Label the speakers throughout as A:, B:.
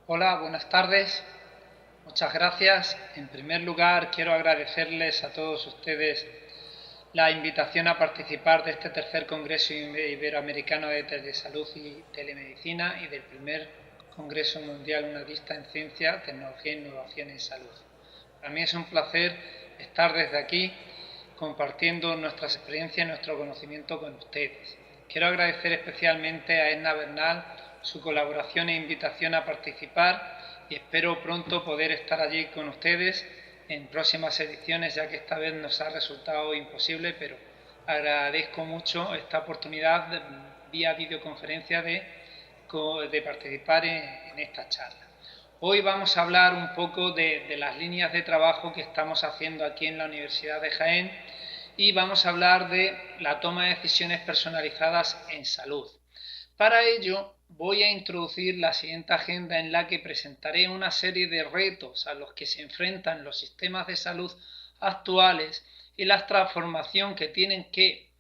A: Hola, buenas tardes. Muchas gracias. En primer lugar, quiero agradecerles a todos ustedes la invitación a participar de este tercer Congreso Iberoamericano de Telesalud y Telemedicina y del primer Congreso Mundial Unadista en Ciencia, Tecnología e Innovación en Salud. Para mí es un placer estar desde aquí compartiendo nuestras experiencias y nuestro conocimiento con ustedes. Quiero agradecer especialmente a Edna Bernal su colaboración e invitación a participar y espero pronto poder estar allí con ustedes en próximas ediciones, ya que esta vez nos ha resultado imposible, pero agradezco mucho esta oportunidad vía videoconferencia de participar en esta charla. Hoy vamos a hablar un poco de las líneas de trabajo que estamos haciendo aquí en la Universidad de Jaén y vamos a hablar de la toma de decisiones personalizadas en salud. Para ello voy a introducir la siguiente agenda en la que presentaré una serie de retos a los que se enfrentan los sistemas de salud actuales y la transformación que tienen que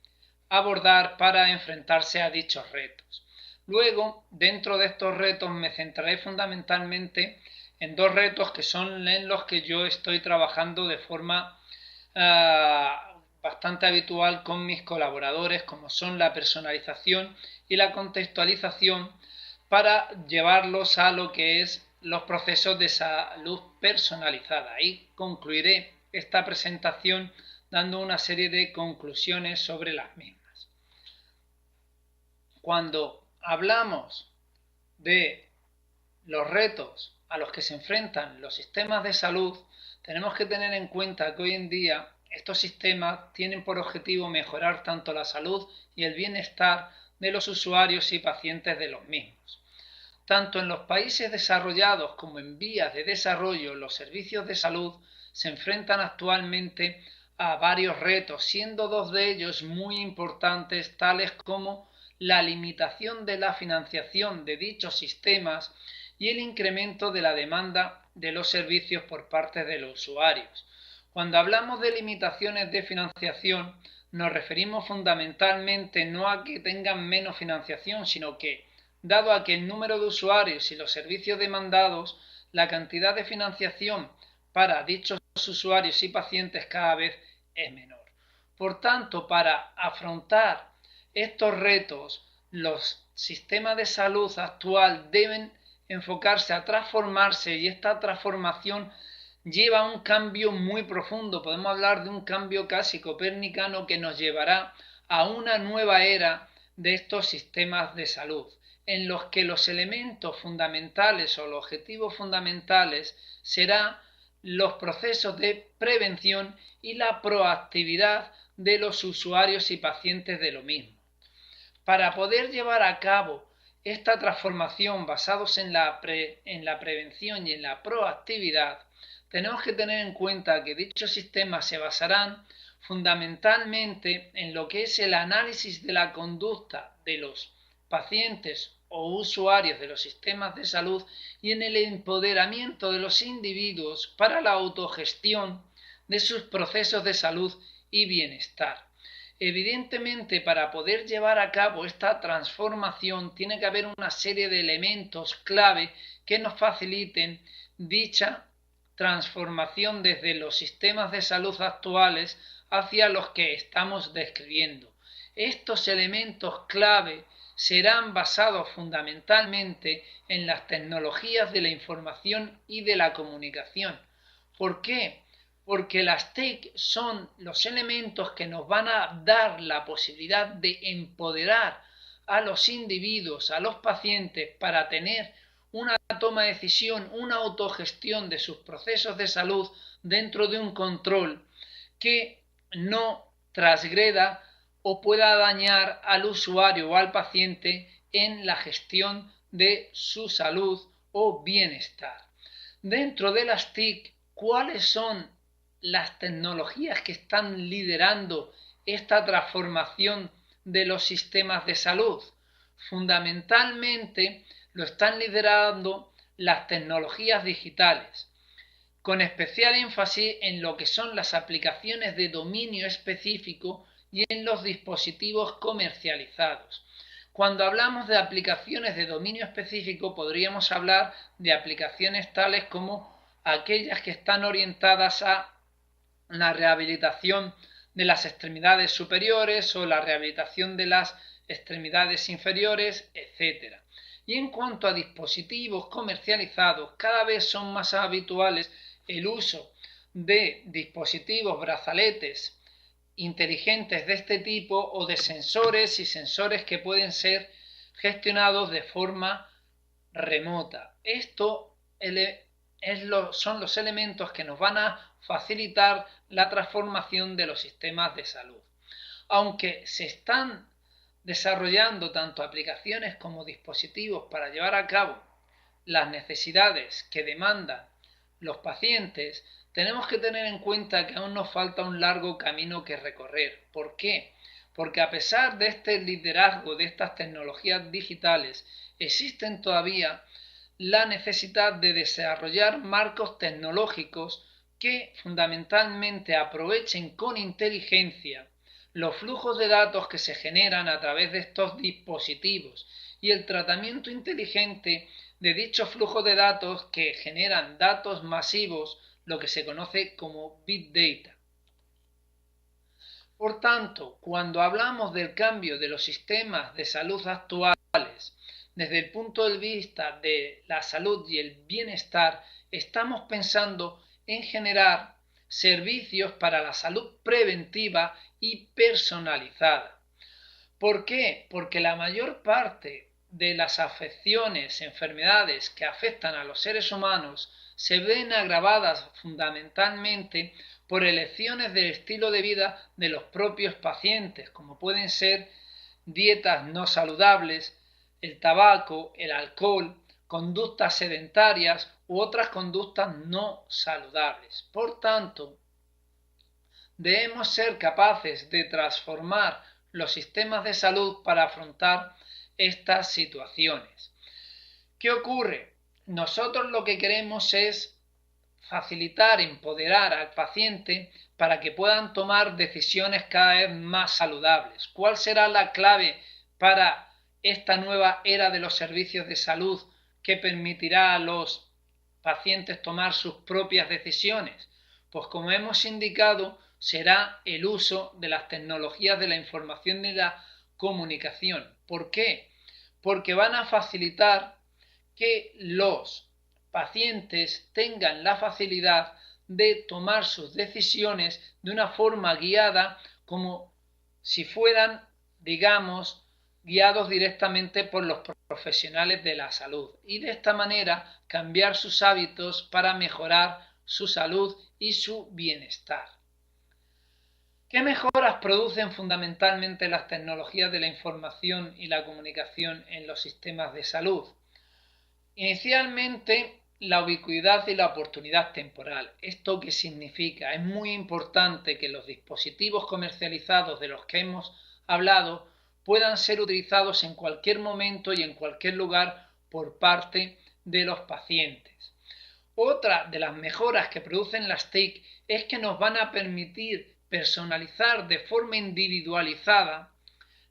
A: abordar para enfrentarse a dichos retos. Luego, dentro de estos retos me centraré fundamentalmente en dos retos que son en los que yo estoy trabajando de forma bastante habitual con mis colaboradores, como son la personalización y la contextualización, para llevarlos a lo que es los procesos de salud personalizada. Y concluiré esta presentación dando una serie de conclusiones sobre las mismas. Cuando hablamos de los retos a los que se enfrentan los sistemas de salud, tenemos que tener en cuenta que hoy en día estos sistemas tienen por objetivo mejorar tanto la salud y el bienestar de los usuarios y pacientes de los mismos. Tanto en los países desarrollados como en vías de desarrollo, los servicios de salud se enfrentan actualmente a varios retos, siendo dos de ellos muy importantes, tales como la limitación de la financiación de dichos sistemas y el incremento de la demanda de los servicios por parte de los usuarios. Cuando hablamos de limitaciones de financiación, nos referimos fundamentalmente no a que tengan menos financiación, sino que, dado a que el número de usuarios y los servicios demandados, la cantidad de financiación para dichos usuarios y pacientes cada vez es menor. Por tanto, para afrontar estos retos, los sistemas de salud actual deben enfocarse a transformarse y esta transformación lleva a un cambio muy profundo. Podemos hablar de un cambio casi copernicano que nos llevará a una nueva era de estos sistemas de salud, en los que los elementos fundamentales o los objetivos fundamentales serán los procesos de prevención y la proactividad de los usuarios y pacientes de lo mismo. Para poder llevar a cabo esta transformación basados en la prevención y en la proactividad, tenemos que tener en cuenta que dichos sistemas se basarán fundamentalmente en lo que es el análisis de la conducta de los pacientes o usuarios de los sistemas de salud y en el empoderamiento de los individuos para la autogestión de sus procesos de salud y bienestar. Evidentemente, para poder llevar a cabo esta transformación tiene que haber una serie de elementos clave que nos faciliten dicha transformación desde los sistemas de salud actuales hacia los que estamos describiendo. Estos elementos clave serán basados fundamentalmente en las tecnologías de la información y de la comunicación. ¿Por qué? Porque las TIC son los elementos que nos van a dar la posibilidad de empoderar a los individuos, a los pacientes, para tener una toma de decisión, una autogestión de sus procesos de salud dentro de un control que no transgreda o pueda dañar al usuario o al paciente en la gestión de su salud o bienestar. Dentro de las TIC, ¿cuáles son las tecnologías que están liderando esta transformación de los sistemas de salud? Fundamentalmente lo están liderando las tecnologías digitales, con especial énfasis en lo que son las aplicaciones de dominio específico y en los dispositivos comercializados. Cuando hablamos de aplicaciones de dominio específico, podríamos hablar de aplicaciones tales como aquellas que están orientadas a la rehabilitación de las extremidades superiores o la rehabilitación de las extremidades inferiores, etc. Y en cuanto a dispositivos comercializados, cada vez son más habituales el uso de dispositivos, brazaletes inteligentes de este tipo o de sensores y sensores que pueden ser gestionados de forma remota. Esto son los elementos que nos van a facilitar la transformación de los sistemas de salud. Aunque se están desarrollando tanto aplicaciones como dispositivos para llevar a cabo las necesidades que demandan los pacientes, tenemos que tener en cuenta que aún nos falta un largo camino que recorrer. ¿Por qué? Porque a pesar de este liderazgo de estas tecnologías digitales, existen todavía la necesidad de desarrollar marcos tecnológicos que fundamentalmente aprovechen con inteligencia los flujos de datos que se generan a través de estos dispositivos y el tratamiento inteligente de dichos flujos de datos que generan datos masivos, lo que se conoce como Big Data. Por tanto, cuando hablamos del cambio de los sistemas de salud actuales desde el punto de vista de la salud y el bienestar, estamos pensando en generar servicios para la salud preventiva y personalizada. ¿Por qué? Porque la mayor parte de las afecciones, enfermedades que afectan a los seres humanos se ven agravadas fundamentalmente por elecciones del estilo de vida de los propios pacientes, como pueden ser dietas no saludables, el tabaco, el alcohol, conductas sedentarias u otras conductas no saludables. Por tanto, debemos ser capaces de transformar los sistemas de salud para afrontar estas situaciones. ¿Qué ocurre? Nosotros lo que queremos es facilitar, empoderar al paciente para que puedan tomar decisiones cada vez más saludables. ¿Cuál será la clave para esta nueva era de los servicios de salud que permitirá a los pacientes tomar sus propias decisiones? Pues como hemos indicado, será el uso de las tecnologías de la información y la comunicación. ¿Por qué? Porque van a facilitar que los pacientes tengan la facilidad de tomar sus decisiones de una forma guiada, como si fueran, digamos, guiados directamente por los profesionales de la salud, y de esta manera cambiar sus hábitos para mejorar su salud y su bienestar. ¿Qué mejoras producen fundamentalmente las tecnologías de la información y la comunicación en los sistemas de salud? Inicialmente, la ubicuidad y la oportunidad temporal. ¿Esto qué significa? Es muy importante que los dispositivos comercializados de los que hemos hablado puedan ser utilizados en cualquier momento y en cualquier lugar por parte de los pacientes. Otra de las mejoras que producen las TIC es que nos van a permitir personalizar de forma individualizada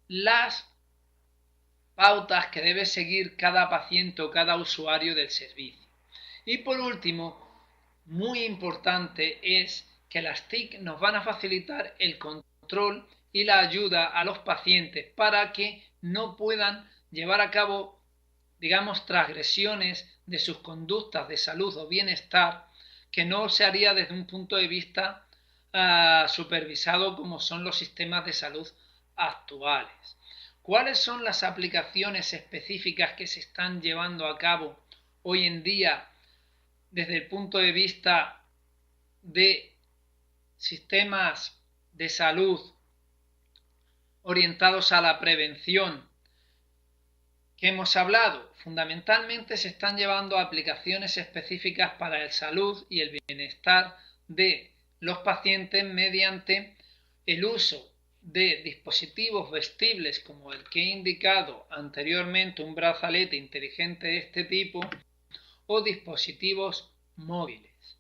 A: las pautas que debe seguir cada paciente o cada usuario del servicio. Y por último, muy importante es que las TIC nos van a facilitar el control y la ayuda a los pacientes para que no puedan llevar a cabo, digamos, transgresiones de sus conductas de salud o bienestar que no se haría desde un punto de vista supervisado como son los sistemas de salud actuales. ¿Cuáles son las aplicaciones específicas que se están llevando a cabo hoy en día desde el punto de vista de sistemas de salud orientados a la prevención que hemos hablado? Fundamentalmente se están llevando aplicaciones específicas para la salud y el bienestar de los pacientes mediante el uso de dispositivos vestibles como el que he indicado anteriormente, un brazalete inteligente de este tipo, o dispositivos móviles.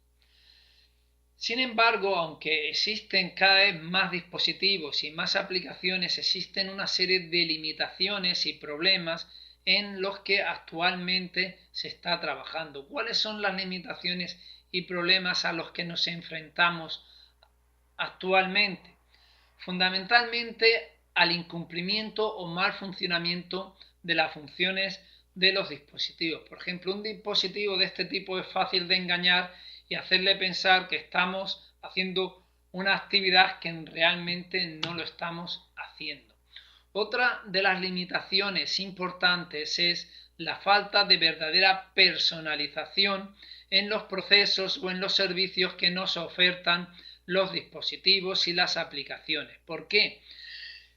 A: Sin embargo, aunque existen cada vez más dispositivos y más aplicaciones, existen una serie de limitaciones y problemas en los que actualmente se está trabajando. ¿Cuáles son las limitaciones y problemas a los que nos enfrentamos actualmente? Fundamentalmente al incumplimiento o mal funcionamiento de las funciones de los dispositivos. Por ejemplo, un dispositivo de este tipo es fácil de engañar y hacerle pensar que estamos haciendo una actividad que realmente no lo estamos haciendo. Otra de las limitaciones importantes es la falta de verdadera personalización en los procesos o en los servicios que nos ofertan los dispositivos y las aplicaciones. ¿Por qué?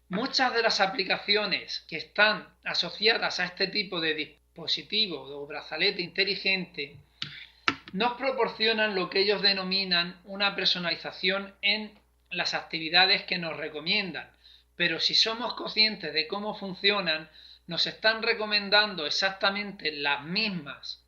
A: Muchas de las aplicaciones que están asociadas a este tipo de dispositivo o brazalete inteligente nos proporcionan lo que ellos denominan una personalización en las actividades que nos recomiendan, pero si somos conscientes de cómo funcionan, nos están recomendando exactamente las mismas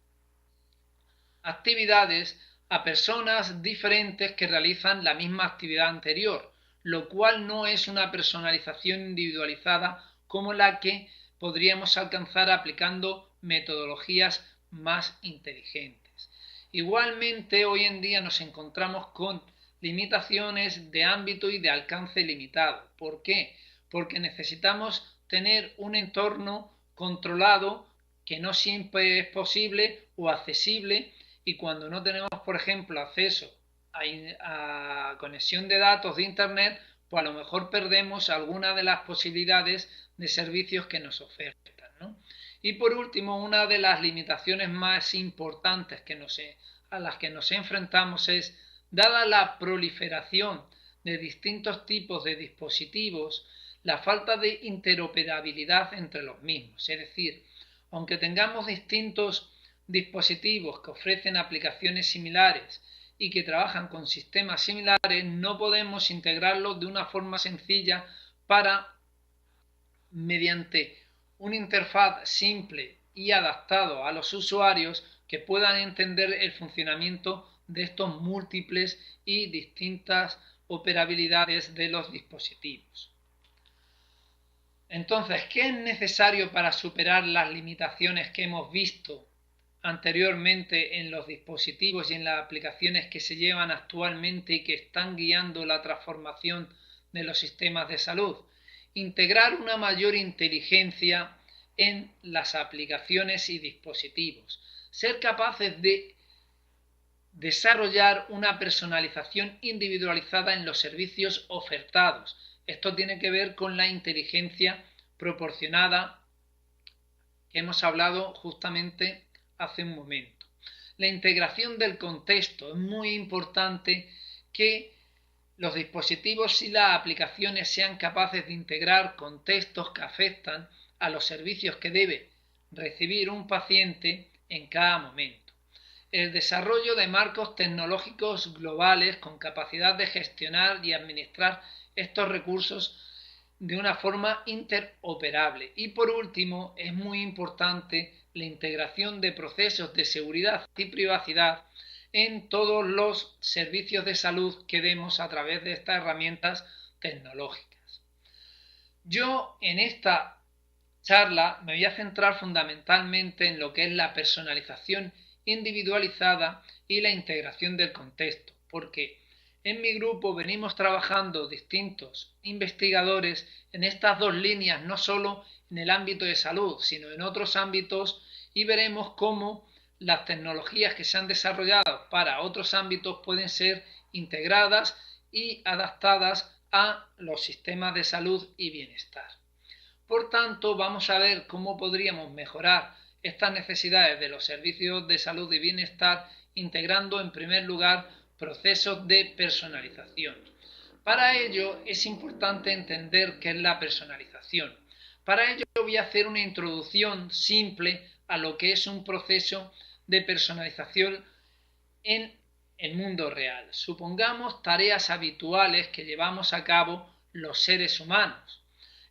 A: actividades a personas diferentes que realizan la misma actividad anterior, lo cual no es una personalización individualizada como la que podríamos alcanzar aplicando metodologías más inteligentes. Igualmente, hoy en día nos encontramos con limitaciones de ámbito y de alcance limitado. ¿Por qué? Porque necesitamos tener un entorno controlado que no siempre es posible o accesible, y cuando no tenemos, por ejemplo, acceso a conexión de datos de Internet, pues a lo mejor perdemos alguna de las posibilidades de servicios que nos ofertan, ¿no? Y por último, una de las limitaciones más importantes a las que nos enfrentamos es, dada la proliferación de distintos tipos de dispositivos, la falta de interoperabilidad entre los mismos. Es decir, aunque tengamos distintos dispositivos que ofrecen aplicaciones similares y que trabajan con sistemas similares, no podemos integrarlos de una forma sencilla para, mediante una interfaz simple y adaptado a los usuarios, que puedan entender el funcionamiento de estos múltiples y distintas operabilidades de los dispositivos. Entonces, ¿qué es necesario para superar las limitaciones que hemos visto anteriormente en los dispositivos y en las aplicaciones que se llevan actualmente y que están guiando la transformación de los sistemas de salud? Integrar una mayor inteligencia en las aplicaciones y dispositivos, ser capaces de desarrollar una personalización individualizada en los servicios ofertados. Esto tiene que ver con la inteligencia proporcionada que hemos hablado justamente hace un momento. La integración del contexto. Es muy importante que los dispositivos y las aplicaciones sean capaces de integrar contextos que afectan a los servicios que debe recibir un paciente en cada momento. El desarrollo de marcos tecnológicos globales con capacidad de gestionar y administrar estos recursos de una forma interoperable. Y por último, es muy importante la integración de procesos de seguridad y privacidad en todos los servicios de salud que demos a través de estas herramientas tecnológicas. Yo en esta charla me voy a centrar fundamentalmente en lo que es la personalización individualizada y la integración del contexto, porque en mi grupo venimos trabajando distintos investigadores en estas dos líneas, no solo en el ámbito de salud, sino en otros ámbitos, y veremos cómo las tecnologías que se han desarrollado para otros ámbitos pueden ser integradas y adaptadas a los sistemas de salud y bienestar. Por tanto, vamos a ver cómo podríamos mejorar estas necesidades de los servicios de salud y bienestar integrando en primer lugar procesos de personalización. Para ello es importante entender qué es la personalización. Para ello voy a hacer una introducción simple a lo que es un proceso de personalización en el mundo real. Supongamos tareas habituales que llevamos a cabo los seres humanos,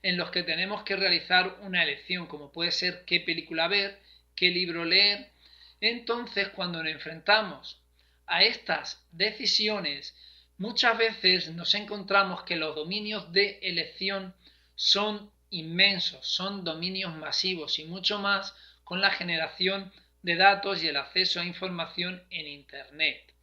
A: en los que tenemos que realizar una elección, como puede ser qué película ver, qué libro leer. Entonces, cuando nos enfrentamos a estas decisiones, muchas veces nos encontramos que los dominios de elección son inmensos, son dominios masivos y mucho más con la generación de datos y el acceso a información en Internet.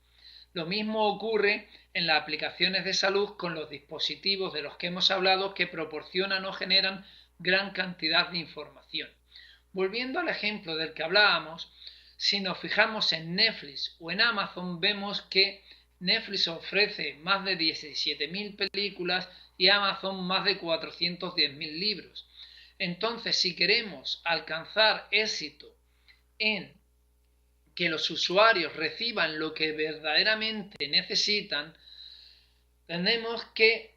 A: Lo mismo ocurre en las aplicaciones de salud con los dispositivos de los que hemos hablado que proporcionan o generan gran cantidad de información. Volviendo al ejemplo del que hablábamos, si nos fijamos en Netflix o en Amazon, vemos que Netflix ofrece más de 17.000 películas y Amazon más de 410.000 libros. Entonces, si queremos alcanzar éxito en que los usuarios reciban lo que verdaderamente necesitan, tenemos que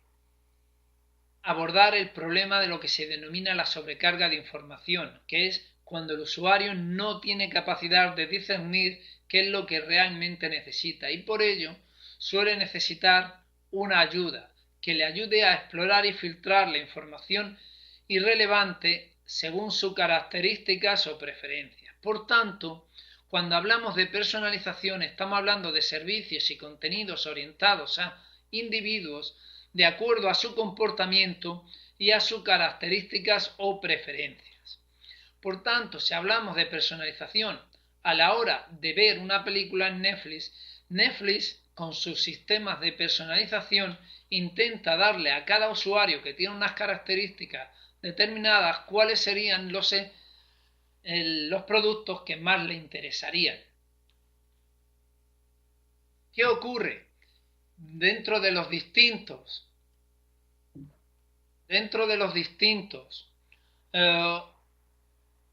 A: abordar el problema de lo que se denomina la sobrecarga de información, que es cuando el usuario no tiene capacidad de discernir qué es lo que realmente necesita y por ello suele necesitar una ayuda que le ayude a explorar y filtrar la información irrelevante según sus características o preferencias. Por tanto, cuando hablamos de personalización estamos hablando de servicios y contenidos orientados a individuos de acuerdo a su comportamiento y a sus características o preferencias. Por tanto, si hablamos de personalización a la hora de ver una película en Netflix, Netflix con sus sistemas de personalización intenta darle a cada usuario que tiene unas características determinadas cuáles serían los productos que más le interesarían. ¿Qué ocurre? Dentro de los distintos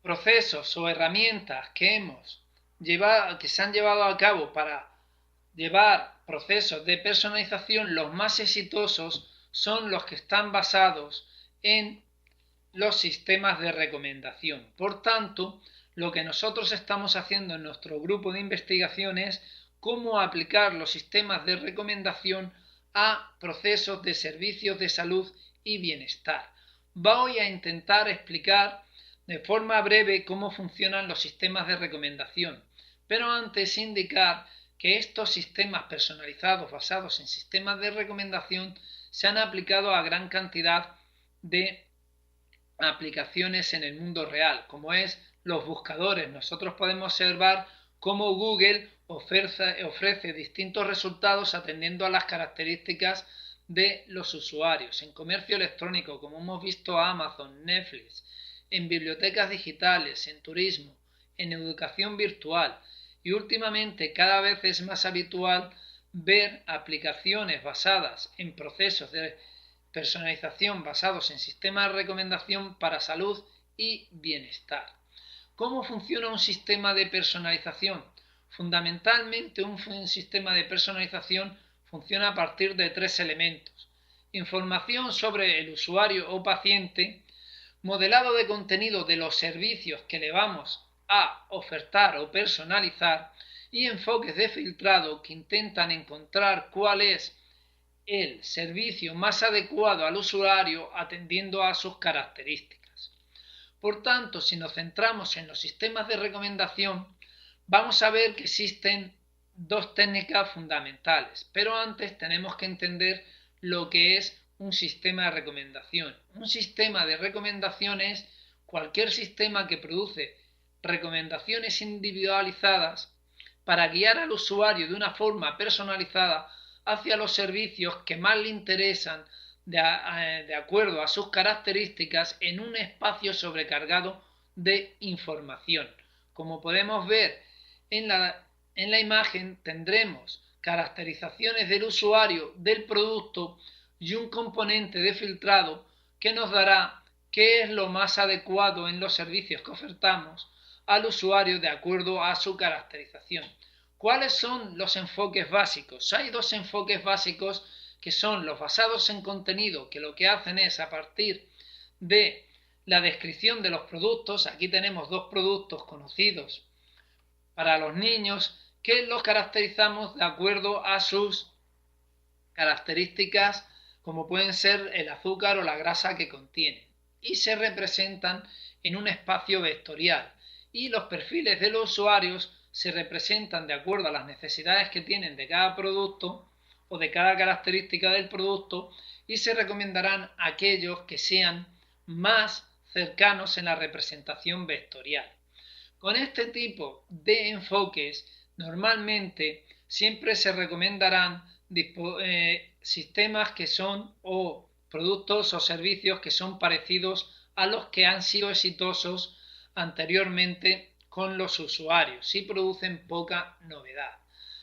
A: procesos o herramientas que se han llevado a cabo para llevar procesos de personalización, los más exitosos son los que están basados en los sistemas de recomendación. Por tanto, lo que nosotros estamos haciendo en nuestro grupo de investigación es cómo aplicar los sistemas de recomendación a procesos de servicios de salud y bienestar. Voy a intentar explicar de forma breve cómo funcionan los sistemas de recomendación, pero antes indicar que estos sistemas personalizados basados en sistemas de recomendación se han aplicado a gran cantidad de aplicaciones en el mundo real, como es los buscadores. Nosotros podemos observar cómo Google ofrece distintos resultados atendiendo a las características de los usuarios. En comercio electrónico, como hemos visto, Amazon, Netflix, en bibliotecas digitales, en turismo, en educación virtual y últimamente cada vez es más habitual ver aplicaciones basadas en procesos de personalización basados en sistemas de recomendación para salud y bienestar. ¿Cómo funciona un sistema de personalización? Fundamentalmente un sistema de personalización funciona a partir de tres elementos: información sobre el usuario o paciente, modelado de contenido de los servicios que le vamos a ofertar o personalizar y enfoques de filtrado que intentan encontrar cuál es el servicio más adecuado al usuario atendiendo a sus características. Por tanto, si nos centramos en los sistemas de recomendación, vamos a ver que existen dos técnicas fundamentales, pero antes tenemos que entender lo que es un sistema de recomendación. Un sistema de recomendación es cualquier sistema que produce recomendaciones individualizadas para guiar al usuario de una forma personalizada hacia los servicios que más le interesan de acuerdo a sus características en un espacio sobrecargado de información. Como podemos ver en la imagen, tendremos caracterizaciones del usuario, del producto y un componente de filtrado que nos dará qué es lo más adecuado en los servicios que ofertamos al usuario de acuerdo a su caracterización. ¿Cuáles son los enfoques básicos? Hay dos enfoques básicos que son los basados en contenido, que lo que hacen es a partir de la descripción de los productos, aquí tenemos dos productos conocidos para los niños, que los caracterizamos de acuerdo a sus características, como pueden ser el azúcar o la grasa que contienen, y se representan en un espacio vectorial. Y los perfiles de los usuarios se representan de acuerdo a las necesidades que tienen de cada producto o de cada característica del producto y se recomendarán aquellos que sean más cercanos en la representación vectorial. Con este tipo de enfoques, normalmente siempre se recomendarán sistemas que son o productos o servicios que son parecidos a los que han sido exitosos anteriormente con los usuarios y producen poca novedad.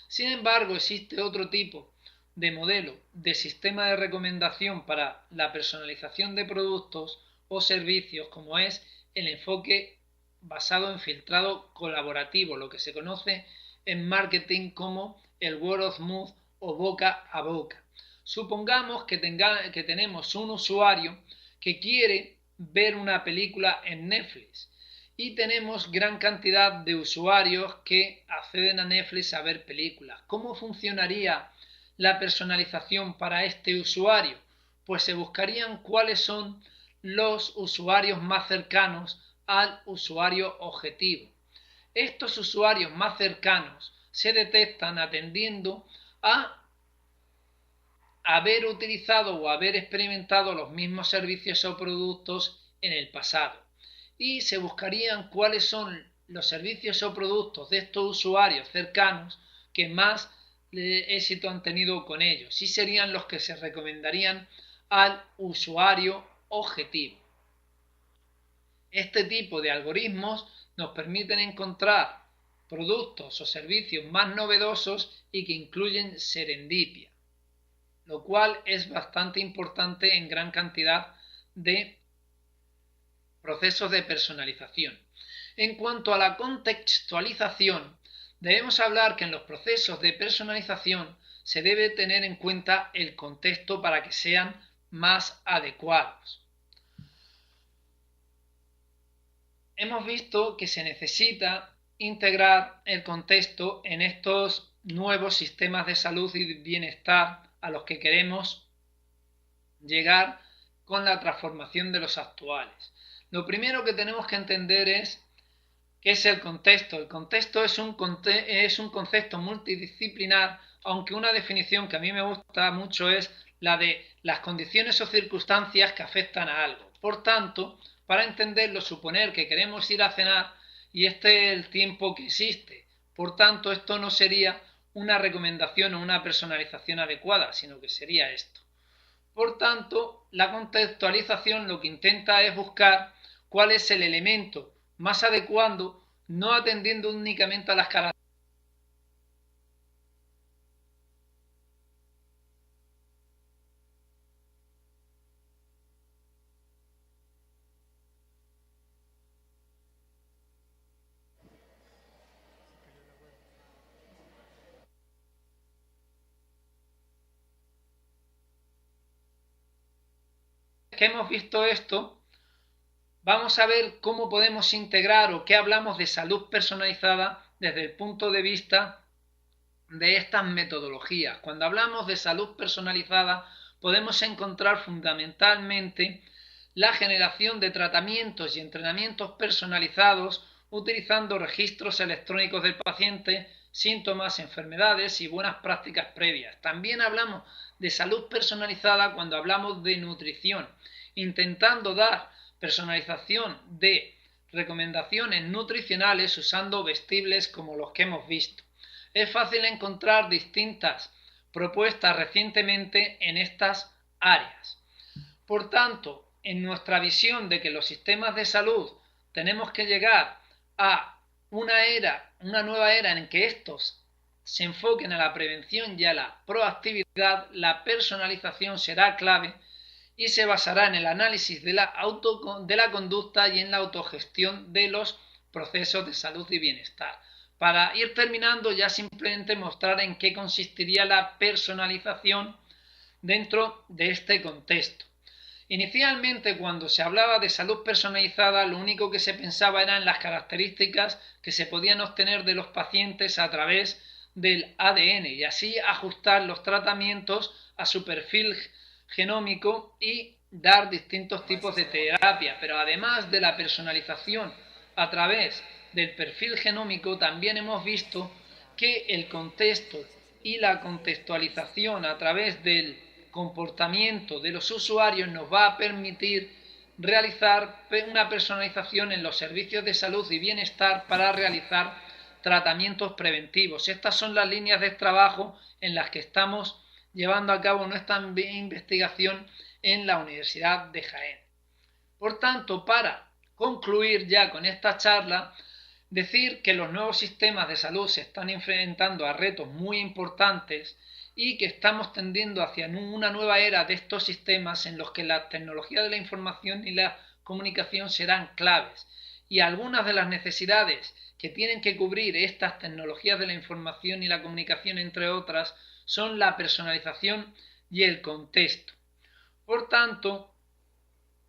A: Sin embargo, existe otro tipo de modelo de sistema de recomendación para la personalización de productos o servicios, como es el enfoque basado en filtrado colaborativo, lo que se conoce en marketing como el word of mouth o boca a boca. Supongamos que tenemos un usuario que quiere ver una película en Netflix y tenemos gran cantidad de usuarios que acceden a Netflix a ver películas. ¿Cómo funcionaría la personalización para este usuario? Pues se buscarían cuáles son los usuarios más cercanos al usuario objetivo. Estos usuarios más cercanos se detectan atendiendo a haber utilizado o haber experimentado los mismos servicios o productos en el pasado. Y se buscarían cuáles son los servicios o productos de estos usuarios cercanos que más éxito han tenido con ellos y serían los que se recomendarían al usuario objetivo. Este tipo de algoritmos nos permiten encontrar productos o servicios más novedosos y que incluyen serendipia, lo cual es bastante importante en gran cantidad de procesos de personalización. En cuanto a la contextualización, debemos hablar que en los procesos de personalización se debe tener en cuenta el contexto para que sean más adecuados. Hemos visto que se necesita integrar el contexto en estos nuevos sistemas de salud y bienestar a los que queremos llegar con la transformación de los actuales. Lo primero que tenemos que entender es qué es el contexto. El contexto es un concepto multidisciplinar, aunque una definición que a mí me gusta mucho es la de las condiciones o circunstancias que afectan a algo. Por tanto, para entenderlo, suponer que queremos ir a cenar y este es el tiempo que existe. Por tanto, esto no sería una recomendación o una personalización adecuada, sino que sería esto. Por tanto, la contextualización lo que intenta es buscar cuál es el elemento más adecuado, no atendiendo únicamente a las características que hemos visto esto. Vamos a ver cómo podemos integrar o qué hablamos de salud personalizada desde el punto de vista de estas metodologías. Cuando hablamos de salud personalizada podemos encontrar fundamentalmente la generación de tratamientos y entrenamientos personalizados utilizando registros electrónicos del paciente, síntomas, enfermedades y buenas prácticas previas. También hablamos de salud personalizada cuando hablamos de nutrición, intentando dar personalización de recomendaciones nutricionales usando vestibles como los que hemos visto. Es fácil encontrar distintas propuestas recientemente en estas áreas. Por tanto, en nuestra visión de que los sistemas de salud tenemos que llegar a una nueva era en que estos se enfoquen a la prevención y a la proactividad, la personalización será clave y se basará en el análisis de la conducta y en la autogestión de los procesos de salud y bienestar. Para ir terminando, ya simplemente mostrar en qué consistiría la personalización dentro de este contexto. Inicialmente, cuando se hablaba de salud personalizada, lo único que se pensaba eran las características que se podían obtener de los pacientes a través del ADN y así ajustar los tratamientos a su perfil genómico y dar distintos tipos de terapia. Pero además de la personalización a través del perfil genómico también hemos visto que el contexto y la contextualización a través del comportamiento de los usuarios nos va a permitir realizar una personalización en los servicios de salud y bienestar para realizar tratamientos preventivos. Estas son las líneas de trabajo en las que estamos llevando a cabo nuestra investigación en la Universidad de Jaén. Por tanto, para concluir ya con esta charla, decir que los nuevos sistemas de salud se están enfrentando a retos muy importantes y que estamos tendiendo hacia una nueva era de estos sistemas en los que la tecnología de la información y la comunicación serán claves, y algunas de las necesidades que tienen que cubrir estas tecnologías de la información y la comunicación, entre otras, son la personalización y el contexto. Por tanto,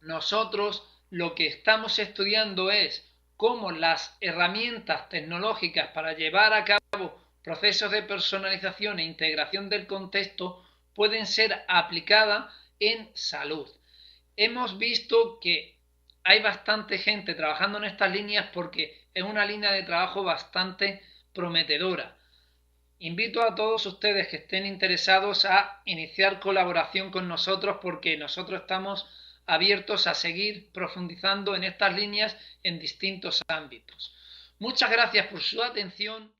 A: nosotros lo que estamos estudiando es cómo las herramientas tecnológicas para llevar a cabo procesos de personalización e integración del contexto pueden ser aplicadas en salud. Hemos visto que hay bastante gente trabajando en estas líneas porque es una línea de trabajo bastante prometedora. Invito a todos ustedes que estén interesados a iniciar colaboración con nosotros porque nosotros estamos abiertos a seguir profundizando en estas líneas en distintos ámbitos. Muchas gracias por su atención.